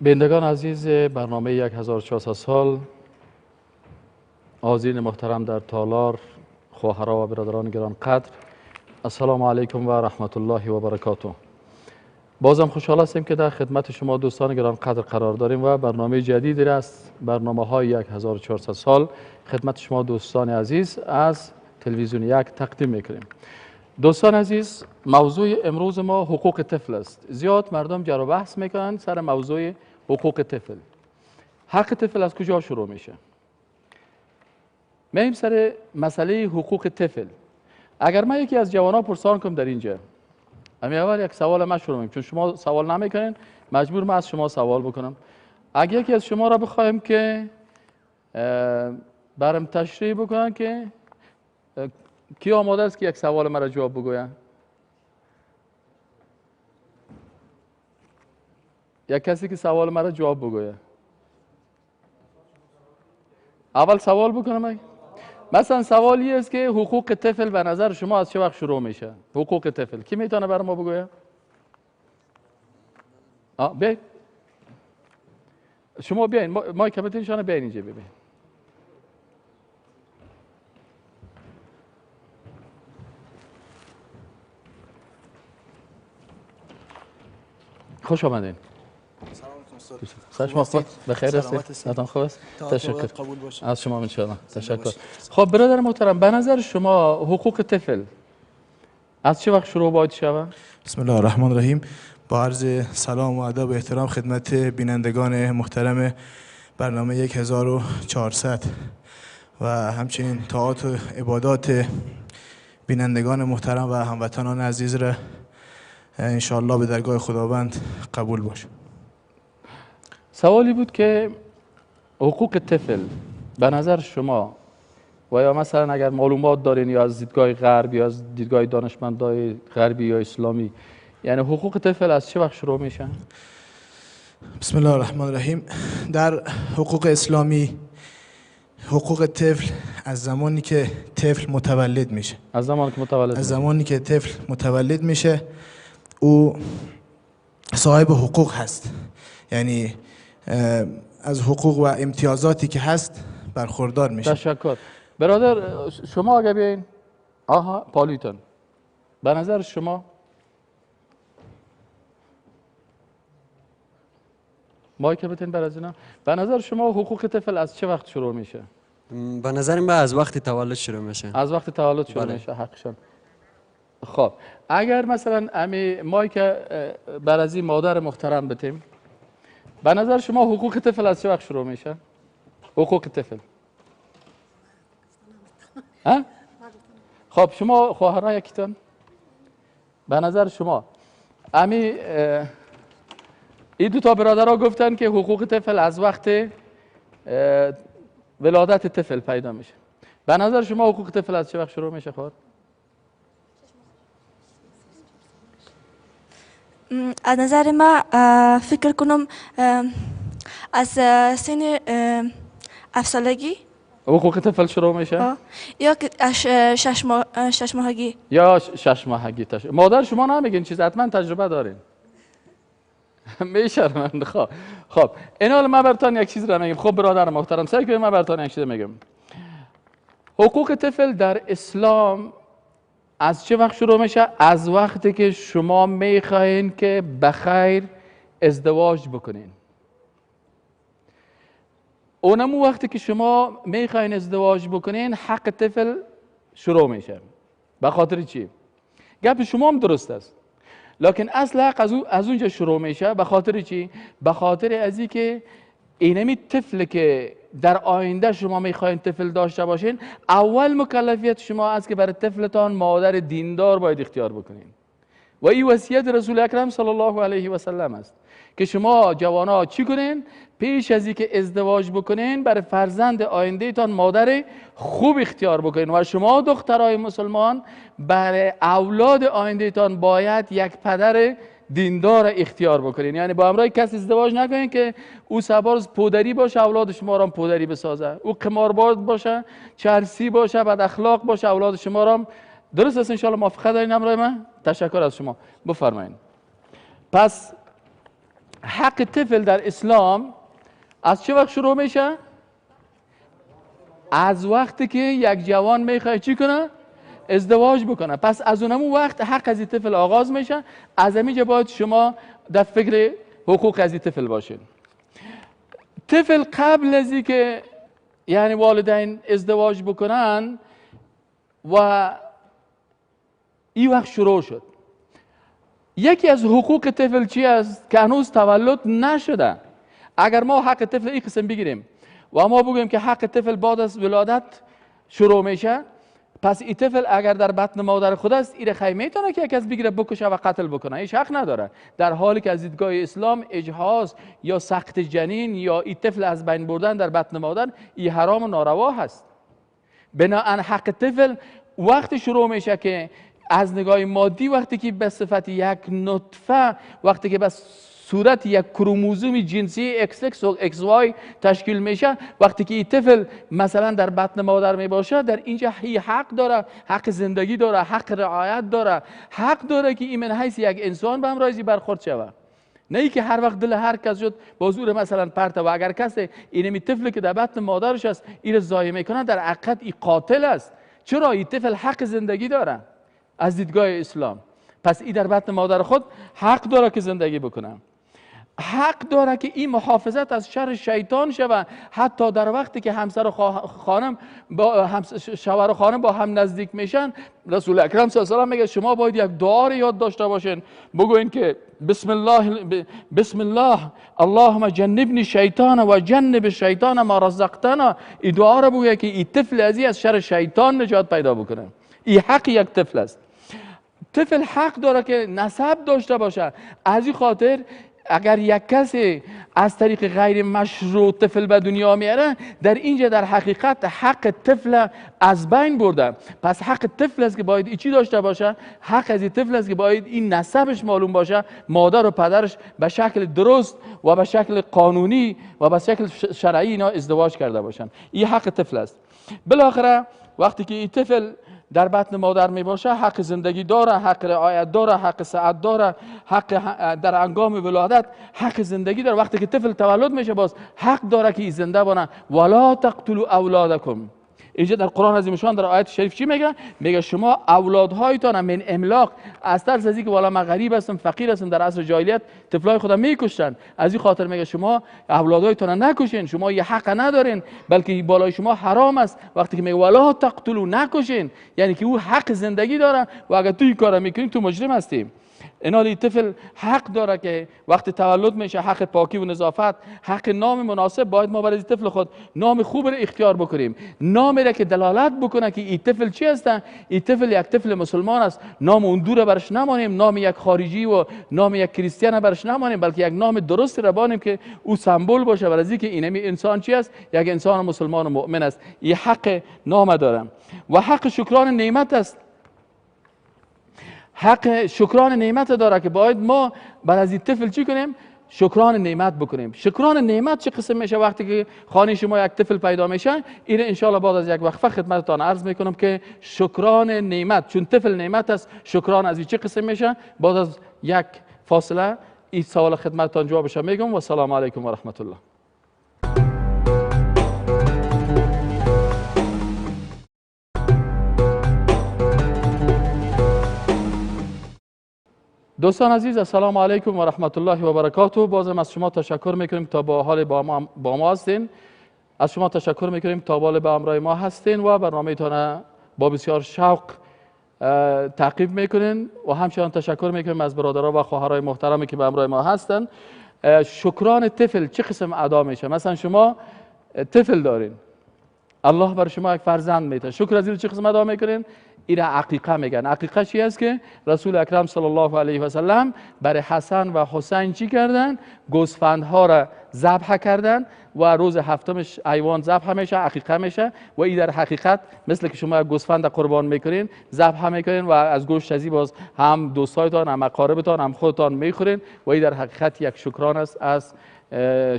بینندگان عزیز برنامه 1400 سال، حاضرین محترم در تالار، خواهرها و برادران گرانقدر، السلام علیکم و رحمت الله و برکاته. بازم خوشحال هستیم که در خدمت شما دوستان گرانقدر قرار داریم و برنامه جدیدی است، برنامه های 1400 سال خدمت شما دوستان عزیز از تلویزیون یک تقدیم میکنیم. دوستان عزیز، موضوع امروز ما حقوق طفل است. زیاد مردم جر و بحث میکنن سر موضوع حقوق طفل. حق طفل از کجا شروع میشه؟ میایم سر مسئله حقوق طفل. اگر من یکی از جوانان پرسان کنم در اینجا، امی اول یک سوال من شروع میکنم، چون شما سوال نمیکنین مجبور من از شما سوال بکنم. اگر یکی از شما را بخوایم که برام تشریح بکنن که کی آماده است که یک سوال مرا جواب بگوید؟ یک کسی که سوال مرا جواب بگوید. اول سوال بکنم. مثلا سوالی است که حقوق طفل به نظر شما از چه وقت شروع میشه؟ حقوق طفل کی میتونه برای ما بگوید؟ بیاین شما بیاین، ما کمیتیشون بیاین اینجا ببین. خوش آمدین. سلام علیکم. بخیر هستید؟ حالتان خوب است؟ تشکر. از شما ان شاء الله. تشکر. خب برادر محترم، به نظر شما حقوق طفل از چه وقت شروع باید شود؟ بسم الله الرحمن الرحیم. با عرض سلام و ادب و احترام خدمت بینندگان محترم برنامه 1400 و همچنین طاعات و عبادات بینندگان محترم و هموطنان عزیز را ان شاء الله به درگاه خداوند قبول باشه. سوالی بود که حقوق طفل به نظر شما و یا مثلا اگر معلومات دارین یا از دیدگاه غرب یا از دیدگاه دانشمندای غربی یا اسلامی، یعنی حقوق طفل از چه وقت شروع میشن؟ بسم الله الرحمن الرحیم. در حقوق اسلامی حقوق طفل از زمانی که طفل متولد میشه، از زمانی که طفل متولد میشه او صاحب حقوق هست، یعنی از حقوق و امتیازاتی که هست برخوردار میشه. تشکر. برادر شما اگه بیاین، پالیتون، به نظر شما مایک بتین بر از اینا، به نظر شما حقوق طفل از چه وقت شروع میشه؟ به نظر من از وقت تولد شروع میشه. از وقت تولد شروع میشه حقشان. خب اگر مثلا امی مایک بر از این مادر محترم بتیم، به نظر شما حقوق طفل از چه وقت شروع میشه؟ حقوق طفل خب شما خواهرها یکیتون، به نظر شما امی این دو تا برادرها گفتن که حقوق طفل از وقت ولادت طفل پیدا میشه. به نظر شما حقوق طفل از چه وقت شروع میشه خواهر؟ از نظر من فکر کنم از سن 7 سالگی حقوق طفل شروع میشه؟ یا 6 ماهگی. یا 6 ماهگی. مادر شما نمیگین چیز، حتما تجربه دارین. میشرمند. خب این حال من براتون یک چیز را میگم. خب برادر محترم سعی کنید، من براتون یک چیز میگم. حقوق طفل در اسلام از چه وقت شروع میشه؟ از وقتی که شما میخواین که بخیر ازدواج بکنین. اونم وقتی که شما میخواین ازدواج بکنین حق طفل شروع میشه. به خاطر چی؟ گپ شما هم درست است، لکن اصل حق از اونجا شروع میشه. به خاطر چی؟ به خاطر از اینکه اینمی طفل که در آینده شما میخواین طفل داشته باشین، اول مکلفیت شما است که برای طفلتان مادر دیندار باید اختیار بکنین و این وصیت رسول اکرم صلی الله علیه و سلم است که شما جوانا چی کنین؟ پیش از اینکه ازدواج بکنین برای فرزند آینده تان مادر خوب اختیار بکنین و شما دخترای مسلمان برای اولاد آینده تان باید یک پدر دیندار اختیار بکنین. یعنی با همراه کسی ازدواج نکنین که او سبارز پودری باشه اولاد شما را پودری بسازه، او قمارباز باشه، چرسی باشه، بد اخلاق باشه اولاد شما را. درست است؟ ان شاء الله موافقت دارین همراه من؟ تشکر از شما. بفرمایید. پس حق طفل در اسلام از چه وقت شروع میشه؟ از وقتی که یک جوان میخواد چی کنه؟ ازدواج بکنه. پس از اونمون وقت حق از این طفل آغاز میشه. از همینجا باید شما در فکر حقوق از این طفل باشین. طفل قبل از که یعنی والدین ازدواج بکنن و این وقت شروع شد. یکی از حقوق طفل چی است که هنوز تولد نشده. اگر ما حق طفل این قسم بگیریم و ما بگوییم که حق طفل بعد از ولادت شروع میشه، پس این طفل اگر در بطن مادر خود است این خیلی میتونه که یک کس بگیره بکشه و قتل بکنه، هیچ حق نداره. در حالی که از دیدگاه اسلام اجهاض یا سقط جنین یا این طفل از بین بردن در بطن مادر این حرام و ناروا هست. بنابراین حق طفل وقتی شروع میشه که از نگاه مادی، وقتی که به صفت یک نطفه، وقتی که به صورت یک کروموزوم جنسی XX و XY تشکیل میشه، وقتی که این طفل مثلا در بطن مادر می باشه، در اینجا حق داره، حق زندگی داره، حق رعایت داره، حق داره که این من حیث یک انسان به همراهی برخورد شود. نه ای که هر وقت دل هر کس شد با زور مثلا پرته. و اگر کسی اینمی طفلی که در بطن مادرش است این ضایع میکنه، در حقیقت این قاتل است. چرا؟ این طفل حق زندگی داره از دیدگاه اسلام. پس این در بطن مادر خود حق داره که زندگی بکنه، حق داره که این محافظت از شر شیطان شود. حتی در وقتی که همسر و خانم با شوهر و خانم با هم نزدیک میشن، رسول اکرم صلی الله علیه و آله میگه شما باید یک دعا رو یاد داشته باشین، بگوین که بسم الله اللهم جنبنی شیطان و جنب شیطان ما رزقتنا. این دعا رو بگوید که این طفل از شر شیطان نجات پیدا بکنه. این حق یک طفل است. طفل حق داره که نسب داشته باشه. از این خاطر اگر یک کسی از طریق غیر مشروع طفل به دنیا میاره، در اینجا در حقیقت حق طفل از بین برده. پس حق طفل است که باید این چی داشته باشه؟ حق از این طفل است که باید این نسبش معلوم باشه، مادر و پدرش به شکل درست و به شکل قانونی و به شکل شرعی اینا ازدواج کرده باشن. این حق طفل است. بالاخره وقتی که این طفل در بطن مادر می باشه، حق زندگی داره، حق رعایت داره، حق سعادت داره، حق در انگام ولادت حق زندگی داره. وقتی که طفل تولد میشه باز حق داره که زنده بانه. ولا تقتلوا اولادکم. اینجا در قرآن عظیم شان در آیت شریف چی میگه؟ میگه شما اولادهایتان من املاق، از ترس از اینکه والا ما غریب هستم، فقیر هستم، در عصر جاهلیت طفلای خودم میکشتن، از این خاطر میگه شما اولادهایتان نکشین، شما یه حق ندارین، بلکه بالای شما حرام است. وقتی که میگه ولا تقتلوا، نکشین، یعنی که او حق زندگی داره و اگر تو این کارو میکنی تو مجرم هستی. اینالی طفل حق داره که وقتی تولد میشه حق پاکی و نظافت، حق نام مناسب. باید ما برای طفل خود نام خوب رو اختیار بکنیم، نامی را که دلالت بکنه که این طفل چی است. این طفل یک طفل مسلمان است. نام اون دور برش نمانیم، نام یک خارجی و نام یک کریستیان برش نمانیم، بلکه یک نام درست را بانیم که او سمبل باشه برای اینکه اینمی انسان چی است؟ یک انسان مسلمان و مؤمن است. این حق نام داره و حق شکران نعمت است. حق شکران نعمت داره که باید ما بر از این طفل چی کنیم؟ شکران نعمت بکنیم. شکران نعمت چه قسم میشه؟ وقتی که خانه شما یک طفل پیدا میشه، این انشالله بعد از یک وقفه خدمتتان عرض میکنم که شکران نعمت، چون طفل نعمت است، شکران از این چه قسم میشه؟ بعد از یک فاصله این سوال خدمتتان جوابش میگم و السلام علیکم و رحمت الله. دوستان عزیز، السلام علیکم و رحمت الله و برکاته. بازم از شما تشکر میکنیم تا با حال با ما هستین. از شما تشکر میکنیم تا با همراه ما هستین و برنامه تان با بسیار شوق تعقیب میکنین و همچنان تشکر میکنیم از برادران و خواهرای محترمی که به همراه ما هستن. شکران طفل چه قسم ادا میشه؟ مثلا شما طفل دارین، الله بر شما یک فرزند میده، شکر از این چه قسم ادا میکنین؟ این عقیقه میگن. عقیقه چی است که رسول اکرم صلی الله علیه و سلم برای حسن و حسین چی کردن؟ گوسفندها را ذبح کردن و روز هفتمش حیوان ذبح میشه، عقیقه میشه و این در حقیقت مثل که شما گوسفند قربان میکنین، ذبح میکنین و از گوشت ازی باز هم دوستایتان، هم اقاربتان، هم خودتان میخورین و این در حقیقت یک شکران است از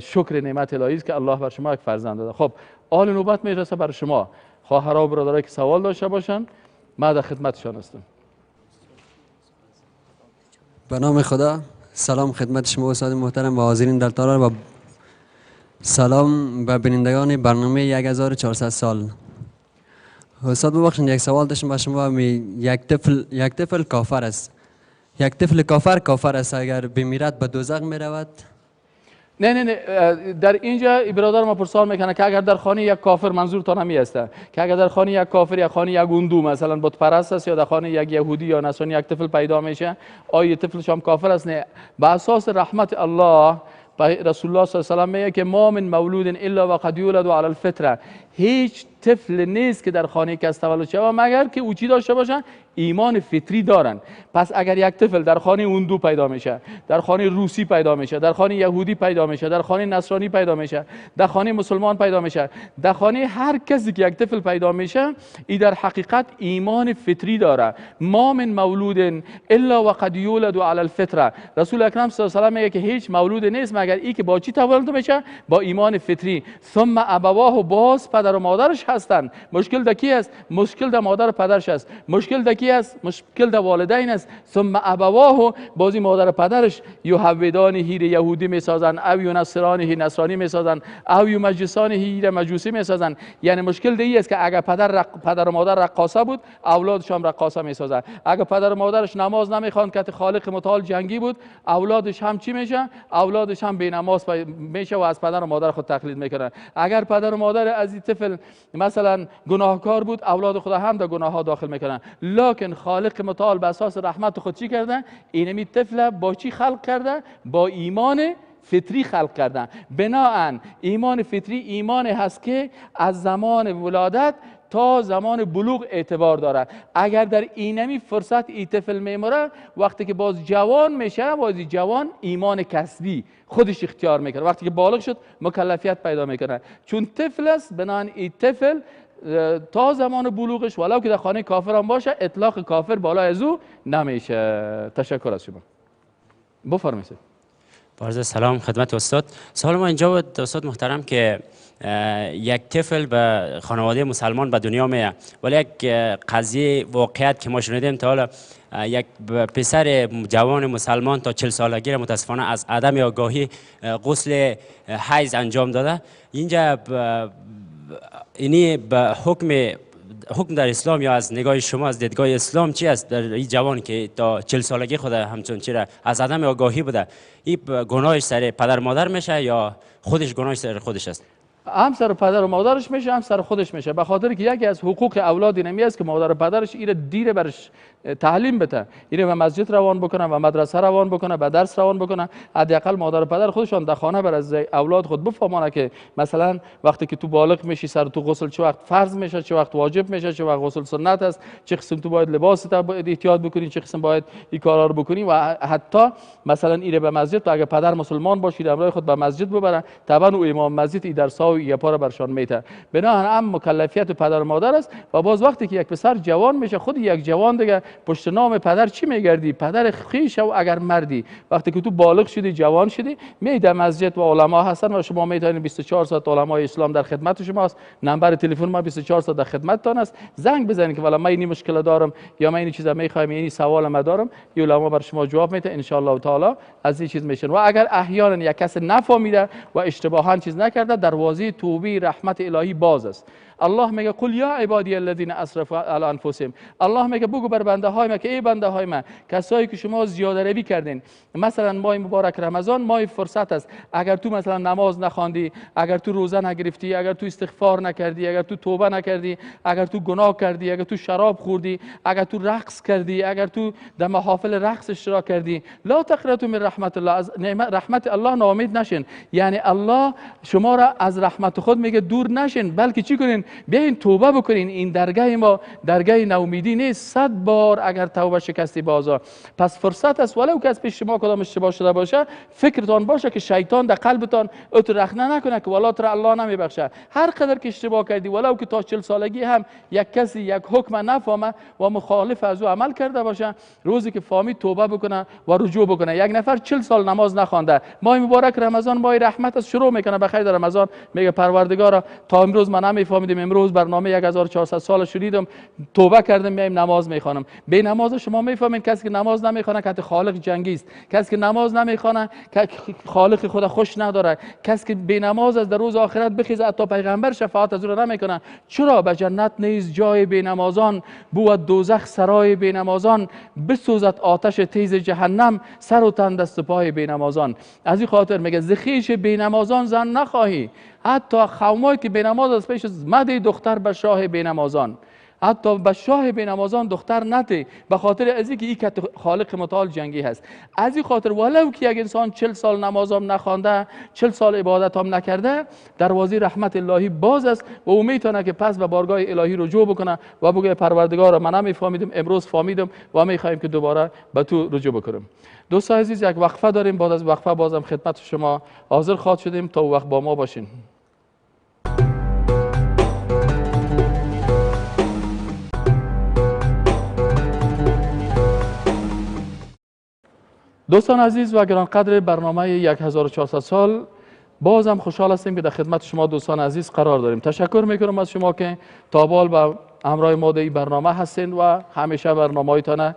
شکر نعمت الهی است که الله بر شما یک فرزند داده. خب آل نوبت میرسه بر شما خواهرها و برادرایی که سوال داشته باشن، ما در خدمتشان هستم. به نام خدا. سلام خدمت شما استاد محترم و حاضرین در تالار و سلام به بینندگان برنامه 1400 سال. استاد ببخشید یک سوال داشتم به شما. یک طفل کافر است. یک طفل کافر است اگر بمیرد به دوزخ میرود؟ نه در اینجا برادر ما پرسان میکنه که اگر در خانه یک کافر، منظور تا نمی است که اگر در خانه یک کافر یا خانه یک هندو مثلا بت پرست است یا در خانه یک یهودی یا نصرانی یک طفل پیدا میشه، آیا طفلش هم کافر است؟ نه، به اساس رحمت الله رسول الله صلی الله علیه و میگه که ما من مولود الا وقد یولد علی الفطره، هیچ طفل نیست که در خانه کس تولد شود مگر که او چی داشته باشن؟ ایمان فطری دارن. پس اگر یک طفل در خانه هندو پیدا میشه، در خانه روسی پیدا میشه، در خانه یهودی پیدا میشه، در خانه نصرانی پیدا میشه، در خانه مسلمان پیدا میشه، در خانه هر کسی که یک طفل پیدا میشه، این در حقیقت ایمان فطری داره. ما من مولود الا وقد یولد علی الفطره، رسول اکرم صلی الله علیه و میگه که هیچ مولود نیست مگر ای که با چی تولد میشه؟ با ایمان فطری. ثم ابواه، باز پدر و مادرش هستند. مشکل در کی است؟ مشکل در مادر و پدرش است. مشکل در کی است؟ مشکل در والدین است. ثم ابواه، بازی مادر و پدرش یهودانی هیر یهودی میسازن، او ینصرانی نصرانی میسازن، او یمجسانی هیر مجوسی میسازن. یعنی مشکل در است که اگر پدر و مادر رقاصه بود، اولادش هم رقاصه میسازن. اگر پدر و مادرش نماز نمیخواند که خالق متعال جنگی بود، اولادش هم چی میشه؟ اولادش هم بی‌نماز میشه و از پدر و مادر خود تقلید میکنن. اگر پدر و مادر از این طفل مثلا گناهکار بود، اولاد خود هم در گناه ها داخل میکنن. لکن خالق متعال به اساس رحمت خود چی کرده؟ اینمی طفل با چی خلق کرده؟ با ایمان فطری خلق کردن. بناهن ایمان فطری ایمان هست که از زمان ولادت تا زمان بلوغ اعتبار داره. اگر در اینمی فرصت ای طفل میموره، وقتی که باز جوان میشه، باز جوان ایمان کسبی خودش اختیار میکنه. وقتی که بالغ شد مکلفیت پیدا میکنه. چون طفل است، بناهن ای طفل تا زمان بلوغش ولو که در خانه کافر هم باشه، اطلاق کافر بالا از او نمیشه. تشکر از شما. بفرمایید. عرض سلام خدمت استاد. سوال ما اینجا بود استاد محترم که یک طفل به خانواده مسلمان به دنیا میاد، ولی یک قضیه واقعیت که ما شنیدیم تا حالا، یک پسر جوان مسلمان تا 40 سالگی را متاسفانه از عدم آگاهی غسل حیض انجام داده. اینجا اینی به حکم در اسلام یا از نگاه شما، از دیدگاه اسلام چی است در این جوان که تا 40 سالگی خود همچون چرا از عدم آگاهی بوده؟ این گناهش سر پدر مادر میشه یا خودش گناهش سر خودش است؟ هم سر پدر و مادرش میشه، هم سر خودش میشه. به خاطر که یکی از حقوق اولاد اینمی است که مادر و پدرش ایره دیر برش تعلیم بده، ایره به مسجد روان بکنه و مدرسه روان بکنه، به درس روان بکنه. حداقل مادر و پدر خودشان در خانه بر از اولاد خود بفهمونه که مثلا وقتی که تو بالغ میشی سر تو غسل چه وقت فرض میشه، چه وقت واجب میشه، چه وقت غسل سنت است، چه قسم تو باید لباس تا احتیاط بکنی، چه قسم باید این کارا رو بکنی. و حتی مثلا ایره به مسجد، اگه پدر مسلمان باشید همراه خود به مسجد ببرن، طبعا او امام مسجد ای درسا و یا پا برشان میته. بنابراین هم مکلفیت پدر و مادر است. و باز وقتی که یک پسر جوان میشه، خود یک جوان دیگه پشت نام پدر چی میگردی؟ پدر خویش. و اگر مردی وقتی که تو بالغ شدی، جوان شدی، می در مسجد و علما هستن و شما میتونید 24 ساعت علمای اسلام در خدمت شماست. نمبر تلفن ما 24 ساعت در خدمتتان است. زنگ بزنید که والا من این مشکل دارم یا من این چیزا میخوایم، این سوال ما دارم، علما بر شما جواب میده ان شاء الله تعالی از این چیز میشن. و اگر احیانا یک کس نفهمیده و اشتباها چیز نکرده، دروازه توبه رحمت الهی باز است. الله میگه قل یا عبادی الذین اسرفوا علی انفسهم. الله میگه بگو بر بنده های من که ای بنده های من، کسایی که شما زیاده روی کردین، مثلا ماه مبارک رمضان ماه فرصت است. اگر تو مثلا نماز نخواندی، اگر تو روزه نگرفتی، اگر تو استغفار نکردی، اگر تو توبه نکردی، اگر تو گناه کردی، اگر تو شراب خوردی، اگر تو رقص کردی، اگر تو در محافل رقص اشتراک کردی، لا تقنطوا من رحمت الله. از رحمت الله ناامید نشین. یعنی الله شما را از رحمت خود میگه دور نشین، بلکه چی کنین؟ بیاین توبه بکنین. این درگاه ما درگاه ناامیدی نیست. 100 بار اگر توبه شکستی بازا، پس فرصت است ولو که از پیش شما کدام اشتباه شده باشه، فکرتان باشه که شیطان در قلبتان اتو رخنه نکنه که والا تر الله نمیبخشه. هر قدر که اشتباه کردی، ولو که تا 40 سالگی هم یک کسی یک حکم نفهمه و مخالف از او عمل کرده باشه، روزی که فهمید توبه بکنه و رجوع بکنه. یک نفر 40 سال نماز نخوانده، ماه مبارک رمضان ماه رحمت است، شروع میکنه بخیر در رمضان میگه میگه پروردگارا تا امروز من نمیفهمیدم، امروز برنامه 1400 سال شنیدم، توبه کردم، میایم نماز میخوانم. به نماز شما میفهمین کسی که نماز نمیخونه که خالق جنگی است، کسی که نماز نمیخونه که خالق خدا خوش نداره، کسی که به نماز از در روز آخرت بخیزه حتی پیغمبر شفاعت از او نمیکنه. چرا به جنت نیز جای به نمازان، بود دوزخ سرای به نمازان، بسوزد آتش تیز جهنم سر و تن دست و پای به نمازان. از این خاطر میگه زخیش به نمازان زن نخواهی، حتی قومایی که به نماز از پیش مده دختر به شاه به نمازان، حتی به شاه به نمازان دختر نده، به خاطر از اینکه این خالق متعال جنگی هست. از این خاطر ولو که یک انسان 40 سال نماز هم نخوانده، 40 سال عبادت هم نکرده، دروازه رحمت الهی باز است و او میتونه که پس به بارگاه الهی رجوع بکنه و بگه پروردگار من نمیفهمیدم، امروز فهمیدم و میخوایم که دوباره به تو رجوع بکنیم. دوستان عزیز یک وقفه داریم، بعد از وقفه بازم خدمت شما حاضر خواهد شدیم. تا وقت با ما باشین. دوستان عزیز و گرانقدر برنامه 1400 سال، بازم خوشحال هستیم که در خدمت شما دوستان عزیز قرار داریم. تشکر میکنم از شما که تا بال به همراه ما در این برنامه هستین و همیشه برنامه‌هایتان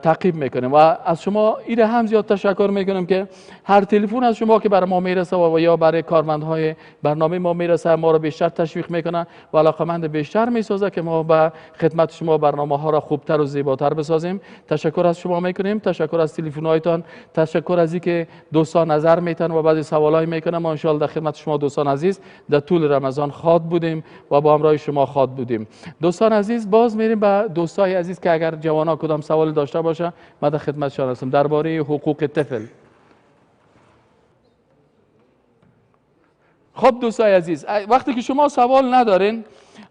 تعقیب میکنیم. و از شما ایره هم زیاد تشکر میکنم که هر تلفن از شما که برای ما میرسه و یا برای کارمندهای برنامه ما میرسه، ما رو بیشتر تشویق میکنه و علاقمند بیشتر میسازه که ما به خدمت شما برنامه ها را خوبتر و زیباتر بسازیم. تشکر از شما میکنیم، تشکر از تلفن هایتان، تشکر از اینکه دوستان نظر میتن و بعضی سوالای میکنن. ما ان شاء الله در خدمت شما دوستان عزیز در طول رمضان خواد بودیم و با همراه شما خواد بودیم. دوستان عزیز باز میریم به دوستای عزیز که اگر جوانا کدام سوال داشته باشه من در خدمتشان هستم درباره حقوق طفل. خب دوستای عزیز، وقتی که شما سوال ندارین،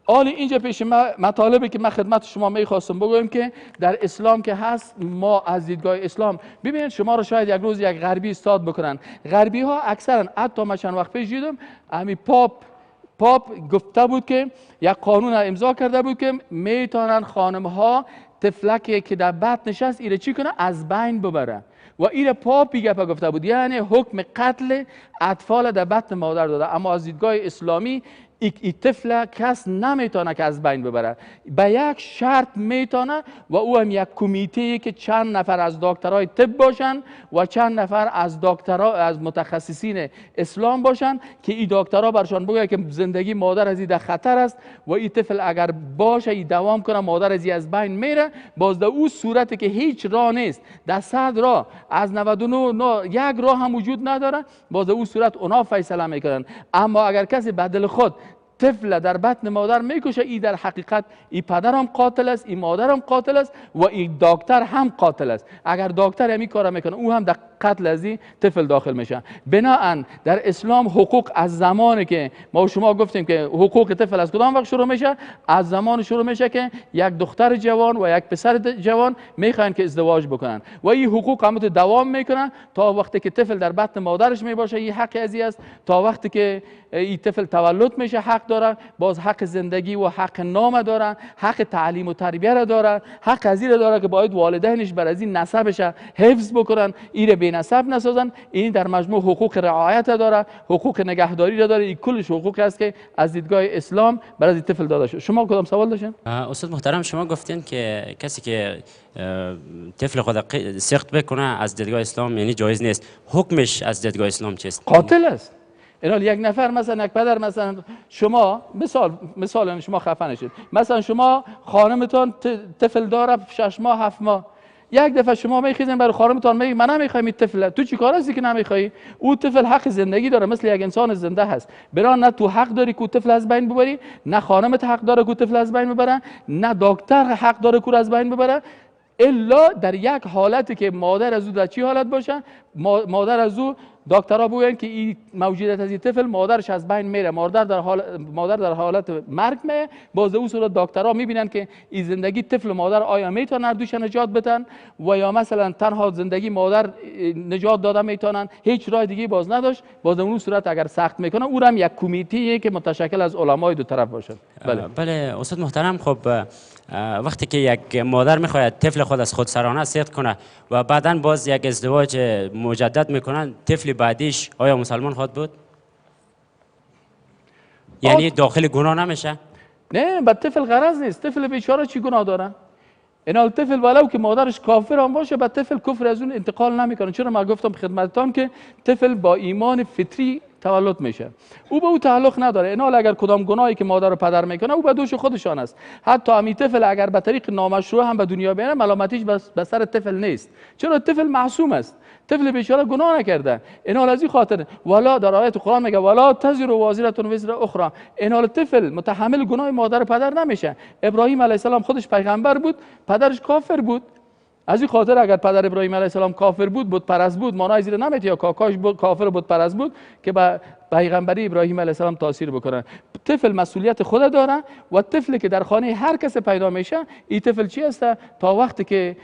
حالا اینجا پیش مطالبی که من خدمت شما میخواستم بگویم که در اسلام که هست، ما از دیدگاه اسلام ببینید شما رو شاید یک روز یک غربی استاد بکنن. غربی ها اکثرا، حتی من چند وقت پیش دیدم امی پاپ گفته بود که یک قانون امضا کرده بود که میتونن خانم ها طفلکی که در بطن نشست ایره چی کنه؟ از بین ببره. و ایره پاپی گفته گفته بود، یعنی حکم قتل اطفال در بطن مادر داده. اما از دیدگاه اسلامی این طفل کس نمیتونه که از بین ببره، به یک شرط میتونه و او هم یک کمیته که چند نفر از دکترای طب باشن و چند نفر از دکترها از متخصصین اسلام باشن که این دکترها برشان بگه که زندگی مادر از این در خطر است و این طفل اگر باشه این دوام کنه مادر از بین میره. باز در او صورتی که هیچ راه نیست، در 100 راه از 99 یک راه هم وجود نداره، باز در او صورت اونا فیصله میکنن. اما اگر کسی بدل خود طفل در بطن مادر میکشه، این در حقیقت این پدر هم قاتل است، این مادر هم قاتل است و این دکتر هم قاتل است. اگر دکتر همین کار میکنه او هم در قتل از این طفل داخل میشه. بناهن در اسلام حقوق از زمانی که ما شما گفتیم که حقوق طفل از کدام وقت شروع میشه؟ از زمان شروع میشه که یک دختر جوان و یک پسر جوان میخوان که ازدواج بکنن و این حقوق هم دوام میکنن تا وقتی که طفل در بطن مادرش میباشه. این حق ازی است تا وقتی که این طفل تولد میشه حق داره، باز حق زندگی و حق نام داره، حق تعلیم و تربیه را داره، حق از این داره که باید والدینش بر از این نسبش حفظ بکنن، این بی نسب نسازن. این در مجموع حقوق رعایت داره، حقوق نگهداری را داره. این کلش حقوق است که از دیدگاه اسلام بر از این طفل داده شده. شما کدام سوال داشتین؟ استاد محترم، شما گفتین که کسی که طفل خود سخت بکنه از دیدگاه اسلام یعنی جایز نیست. حکمش از دیدگاه اسلام چیست؟ قاتل است. اینال یک نفر مثلا یک پدر، مثلا شما مثال شما خفه نشید، مثلا شما خانمتان طفل داره 6 ماه 7 ماه، یک دفعه شما میخیزین برای خانمتان میگی من نمیخوایم این طفل. تو چی کار هستی که نمیخوای؟ او طفل حق زندگی داره، مثل یک انسان زنده هست. برای نه تو حق داری که طفل از بین ببری، نه خانمت حق داره که طفل از بین ببره، نه دکتر حق داره که از بین ببره، الا در یک حالتی که مادر از او در چی حالت باشه؟ مادر از او دکترها بگن که این موجودیت از این طفل مادرش از بین میره، مادر در حالت مرگ میه. باز او صورت دکترها میبینن که این زندگی طفل مادر آیا میتونن دوش نجات بدن و یا مثلا تنها زندگی مادر نجات داده میتونن، هیچ راه دیگه باز نداشت. باز اون صورت اگر سخت میکنه او هم یک کمیته که متشکل از علمای دو طرف باشه. بله استاد محترم، خب وقتی که یک مادر میخواید طفل خود از خودسرانه سخت کنه و بعداً باز یک ازدواج مجدد میکنن، طفل بعدیش آیا مسلمان خواهد بود؟ یعنی داخل گناه نمیشه؟ نه، به طفل غرض نیست. طفل بیچاره چی گناه داره؟ اینا طفل ولو که مادرش کافر هم باشه، به طفل کفر از اون انتقال نمیکنه. چرا من گفتم خدمتتان که طفل با ایمان فطری تولد میشه، او به او تعلق نداره. اینا اگر کدام گناهی که مادر و پدر میکنه او به دوش خودشان است. حتی همین طفل اگر به طریق نامشروع هم به دنیا بیاره، ملامتیش به سر طفل نیست. چرا؟ طفل معصوم است، طفل بیچاره گناه نکرده. اینا از این خاطر ولا در آیت قرآن میگه ولا تزر وازره وزر اخرى. اینا طفل متحمل گناه مادر و پدر نمیشه. ابراهیم علیه السلام خودش پیغمبر بود، پدرش کافر بود. از این خاطر اگر پدر ابراهیم علیه السلام کافر بود، بت پرست بود، مانای زیر نمیاد یا کاکاش کافر بت پرست بود که به پیغمبری ابراهیم علیه السلام تاثیر بکنه. طفل مسئولیت خود داره و طفلی که در خانه هر کس پیدا میشه، این طفل چی است؟ تا وقتی که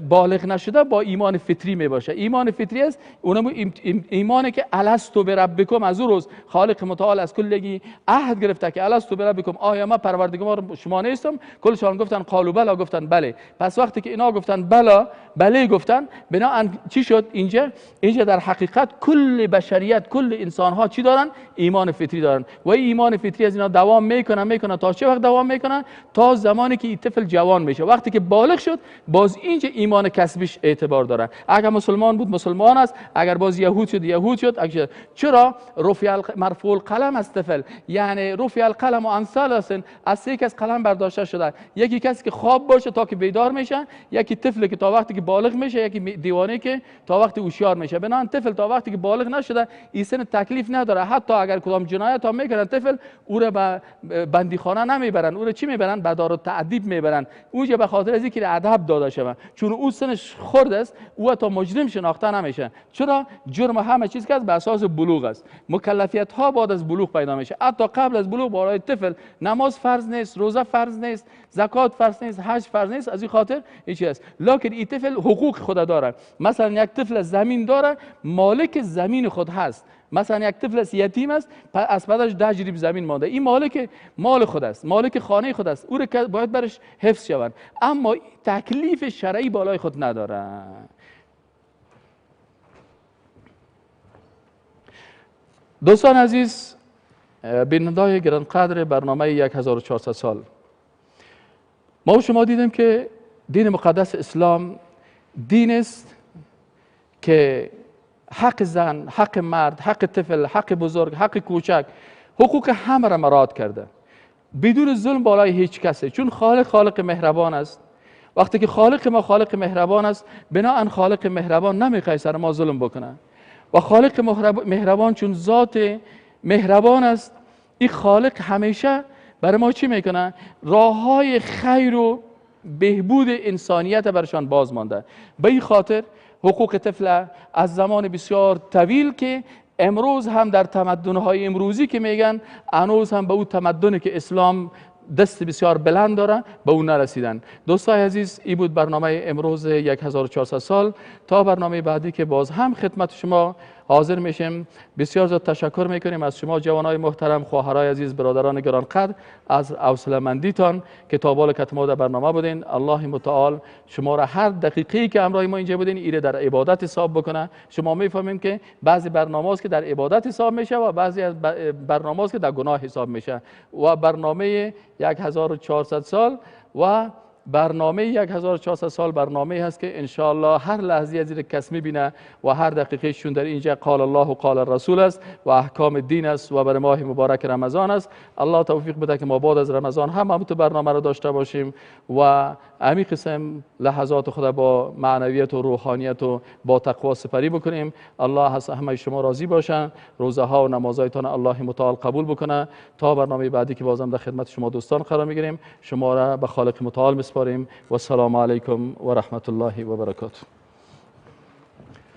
بالغ نشده با ایمان فطری می باشه. ایمان فطری است اونم ایمانی که الستو بربکم، از اون روز خالق متعال از کلگی عهد گرفته که الستو بربکم، آیا ما پروردگار شما نیستم؟ کلشان گفتن قالوا بلا، گفتن بله. پس وقتی که اینا گفتن بله گفتن، بناهن چی شد؟ اینجا در حقیقت کل بشریت، کل انسان ها چی دارن؟ ایمان فطری دارن. و این ایمان فطری از اینا دوام میکنن. تا چه وقت دوام میکنن؟ تا زمانی که این طفل جوان میشه. وقتی که بالغ شد، باز اینجا ایمان کسبیش اعتبار داره. اگر مسلمان بود مسلمان است، اگر باز یهود شد. چرا؟ مرفوع القلم از طفل، یعنی رفع القلم عن ثلاث، از سه کس قلم برداشته شده. یکی کسی که خواب باشه تا که بیدار میشه، یکی طفل که تا وقتی که بالغ میشه، یکی دیوانه که تا وقتی هوشیار میشه. بنابراین طفل تا وقتی که بالغ نشده این سن تکلیف نداره. حتی اگر کدام جنایت ها میکنن طفل، او را به بندیخانه نمیبرن، او را چی میبرن؟ به دارالتعدیب میبرن. اونجا به خاطر از اینکه ادب داده شود، چون او سنش خرد است، او تا مجرم شناخته نمیشه. چرا؟ جرم همه چیز که به اساس بلوغ است. مکلفیت ها بعد از بلوغ پیدا میشه. حتی قبل از بلوغ برای طفل نماز فرض نیست، روزه فرض نیست، زکات فرض نیست، حج فرض نیست. از این خاطر این چیز است. لکن این طفل حقوق خود داره. مثلا یک طفل زمین داره، مالک زمین خود هست. مثلا یک طفل یتیم است، از پدرش 10 جریب زمین مانده، این مالک مال خود است، مالک خانه خود است، او را باید برش حفظ شود. اما تکلیف شرعی بالای خود نداره. دوستان عزیز، بینندگان گرانقدر برنامه 1400 سال، ما و شما دیدیم که دین مقدس اسلام دین است که حق زن، حق مرد، حق طفل، حق بزرگ، حق کوچک، حقوق همه را مراعات کرده بدون ظلم بالای هیچ کسی. چون خالق مهربان است. وقتی که خالق مهربان است، بناهن خالق مهربان نمیخواد سر ما ظلم بکنه. و خالق مهربان چون ذات مهربان است، این خالق همیشه برای ما چی میکنه؟ راههای خیر و بهبود انسانیت برشان باز مانده. به این خاطر حقوق طفل از زمان بسیار طویل که امروز هم در تمدن‌های امروزی که میگن، هنوز هم به اون تمدنی که اسلام دست بسیار بلند داره به اون نرسیدن. دوستای عزیز، این بود برنامه امروز 1400 سال. تا برنامه بعدی که باز هم خدمت شما حاضر میشیم، بسیار زیاد تشکر میکنیم از شما جوانای محترم، خواهرای عزیز، برادران گرانقدر، از حوصله‌مندیتان که تا بال کتما در برنامه بودین. الله متعال شما را هر دقیقه‌ای که همراه ما اینجا بودین ایره در عبادت حساب بکنه. شما میفهمیم که بعضی برنامه‌هاست که در عبادت حساب میشه و بعضی از برنامه‌هاست که در گناه حساب میشه. و برنامه 1400 سال و برنامه 1400 سال برنامه هست که انشاءالله هر لحظه از این کس میبینه و هر دقیقه شون در اینجا قال الله و قال الرسول است و احکام دین است و برای ماه مبارک رمضان است. الله توفیق بده که ما بعد از رمضان هم تو برنامه را داشته باشیم و همین قسم لحظات خود با معنویت و روحانیت و با تقوا سپری بکنیم. الله از همه شما راضی باشن، روزه ها و نمازهایتان الله متعال قبول بکنه. تا برنامه بعدی که بازم در خدمت شما دوستان قرار میگیریم، شما را به خالق متعال میسپاریم و السلام علیکم و رحمت الله و برکاته.